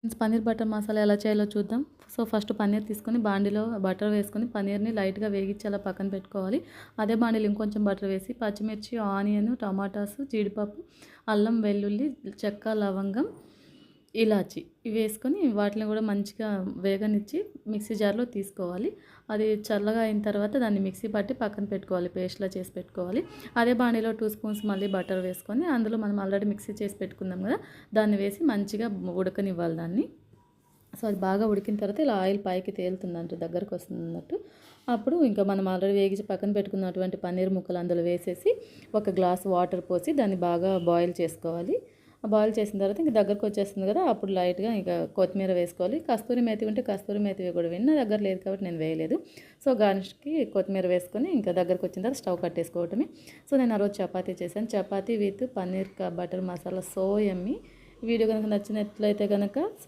Paneer butter masala ఎలా చేయాలో చూద్దాం. సో, ఫస్ట్ పన్నీర్ తీసుకొని బాండీలో బటర్ వేసుకొని పన్నీర్‌ని లైట్‌గా వేగించి అలా పక్కన పెట్టుకోవాలి. అదే బాండీలో ఇంకొంచెం బటర్ వేసి పచ్చిమిర్చి, ఆనియన్, టమాటాసు, జీడిపప్పు, అల్లం, వెల్లుల్లి, చెక్క, లవంగం, ఇలాచి ఇవి వేసుకొని వాటిని కూడా మంచిగా వేగనిచ్చి మిక్సీ జార్‌లో తీసుకోవాలి. అది చల్లగా అయిన తర్వాత దాన్ని మిక్సీ పట్టి పక్కన పెట్టుకోవాలి. పేస్ట్‌లా చేసి పెట్టుకోవాలి. అదే బాండీలో 2 స్పూన్స్ మళ్ళీ బటర్ వేసుకొని అందులో మనం ఆల్రెడీ మిక్సీ చేసి పెట్టుకున్నాం కదా! దాన్ని వేసి మంచిగా ఉడకనివ్వాలి దాన్ని. సో, అది బాగా ఉడికిన తర్వాత ఇలా ఆయిల్ పైకి తేలుతుందంట దగ్గరకొస్తుందన్నట్టు. అప్పుడు ఇంకా మనం ఆల్రెడీ వేగించి పక్కన పెట్టుకున్నటువంటి పన్నీర్ ముక్కలు అందులో వేసేసి ఒక గ్లాస్ వాటర్ పోసి దాన్ని బాగా బాయిల్ చేసుకోవాలి. బాయిల్ చేసిన తర్వాత ఇంక దగ్గరకొచ్చేస్తుంది కదా! అప్పుడు లైట్‌గా ఇక కొత్తిమీర వేసుకోవాలి. కస్తూరి మేతి ఉంటే కస్తూరి మేతి కూడా వేయండి. నా దగ్గర లేదు కాబట్టి నేను వేయలేదు. సో, గార్నిష్‌కి కొత్తిమీర వేసుకొని ఇంకా దగ్గరకొచ్చిన తర్వాత స్టవ్ కట్టేసుకోవటమే. సో, నేను ఆ రోజు చపాతీ చేశాను. Chapati with paneer butter masala so yummy. Video గనుక నచ్చినట్లయితే గనక